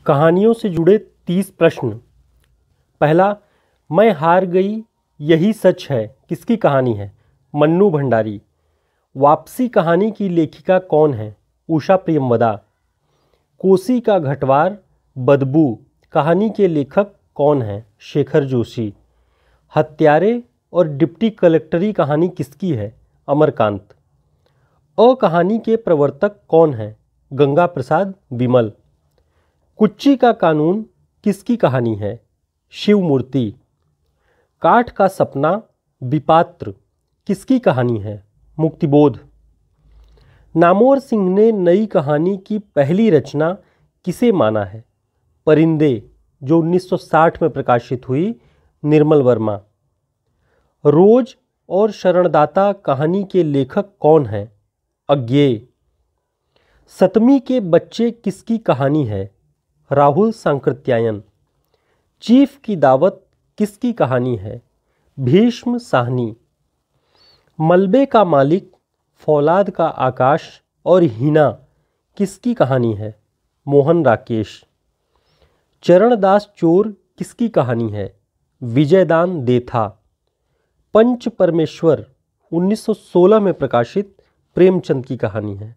कहानियों से जुड़े 30 प्रश्न। पहला, मैं हार गई यही सच है, किसकी कहानी है? मन्नू भंडारी। वापसी कहानी की लेखिका कौन है? उषा प्रियमवदा। कोसी का घटवार बदबू कहानी के लेखक कौन हैं? शेखर जोशी। हत्यारे और डिप्टी कलेक्टरी कहानी किसकी है? अमरकांत। अ कहानी के प्रवर्तक कौन हैं? गंगा प्रसाद विमल। कुच्ची का कानून किसकी कहानी है? शिव मूर्ति। काठ का सपना विपात्र किसकी कहानी है? मुक्तिबोध। नामवर सिंह ने नई कहानी की पहली रचना किसे माना है? परिंदे, जो 1960 में प्रकाशित हुई, निर्मल वर्मा। रोज और शरणदाता कहानी के लेखक कौन हैं? अज्ञेय। सतमी के बच्चे किसकी कहानी है? राहुल सांकृत्यायन। चीफ की दावत किसकी कहानी है? भीष्म साहनी। मलबे का मालिक, फौलाद का आकाश और हीना किसकी कहानी है? मोहन राकेश। चरणदास चोर किसकी कहानी है? विजयदान देथा। पंच परमेश्वर 1916 में प्रकाशित प्रेमचंद की कहानी है।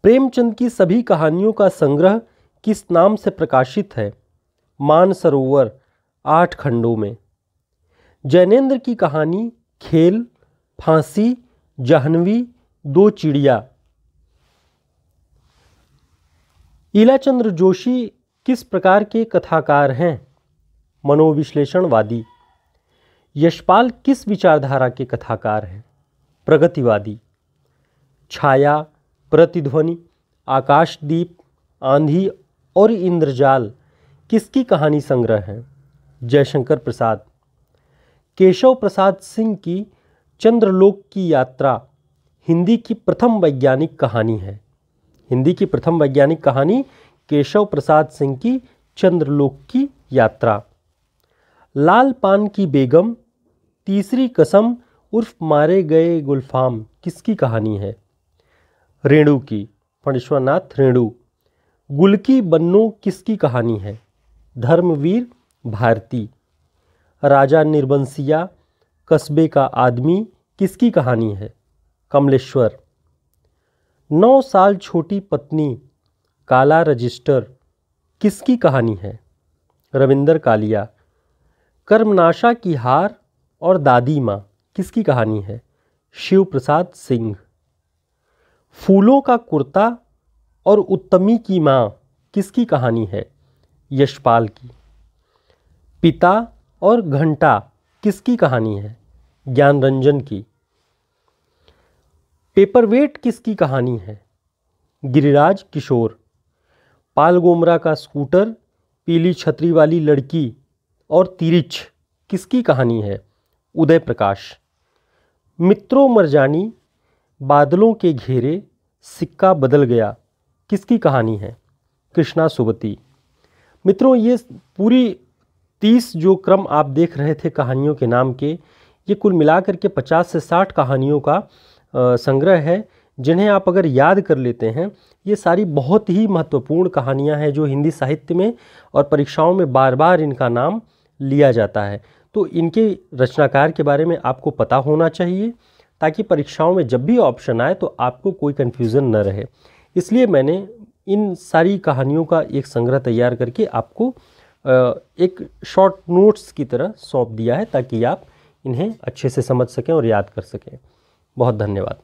प्रेमचंद की सभी कहानियों का संग्रह किस नाम से प्रकाशित है? मानसरोवर 8 खंडों में। जैनेन्द्र की कहानी खेल, फांसी, जाह्नवी, दो चिड़िया। ईलाचंद्र जोशी किस प्रकार के कथाकार हैं? मनोविश्लेषणवादी। यशपाल किस विचारधारा के कथाकार हैं? प्रगतिवादी। छाया, प्रतिध्वनि, आकाशदीप, आंधी और इंद्रजाल किसकी कहानी संग्रह है? जयशंकर प्रसाद। केशव प्रसाद सिंह की चंद्रलोक की यात्रा हिंदी की प्रथम वैज्ञानिक कहानी है। हिंदी की प्रथम वैज्ञानिक कहानी केशव प्रसाद सिंह की चंद्रलोक की यात्रा। लाल पान की बेगम, तीसरी कसम उर्फ मारे गए गुलफाम किसकी कहानी है? रेणु की, फणीश्वरनाथ रेणु। गुलकी बन्नो किसकी कहानी है? धर्मवीर भारती। राजा निर्बंसिया, कस्बे का आदमी किसकी कहानी है? कमलेश्वर। 9 साल छोटी पत्नी, काला रजिस्टर किसकी कहानी है? रविंदर कालिया। कर्मनाशा की हार और दादी माँ किसकी कहानी है? शिव प्रसाद सिंह। फूलों का कुर्ता और उत्तमी की माँ किसकी कहानी है? यशपाल की। पिता और घंटा किसकी कहानी है? ज्ञानरंजन की। पेपरवेट किसकी कहानी है? गिरिराज किशोर। पालगोमरा का स्कूटर, पीली छतरी वाली लड़की और तिरिछ किसकी कहानी है? उदय प्रकाश। मित्रों मरजानी, बादलों के घेरे, सिक्का बदल गया किसकी कहानी है? कृष्णा सुबती। मित्रों, ये पूरी 30 जो क्रम आप देख रहे थे कहानियों के नाम के, ये कुल मिलाकर के 50 से 60 कहानियों का संग्रह है, जिन्हें आप अगर याद कर लेते हैं, ये सारी बहुत ही महत्वपूर्ण कहानियां हैं जो हिंदी साहित्य में और परीक्षाओं में बार बार इनका नाम लिया जाता है। तो इनके रचनाकार के बारे में आपको पता होना चाहिए, ताकि परीक्षाओं में जब भी ऑप्शन आए तो आपको कोई कन्फ्यूज़न न रहे। इसलिए मैंने इन सारी कहानियों का एक संग्रह तैयार करके आपको एक शॉर्ट नोट्स की तरह सौंप दिया है, ताकि आप इन्हें अच्छे से समझ सकें और याद कर सकें। बहुत धन्यवाद।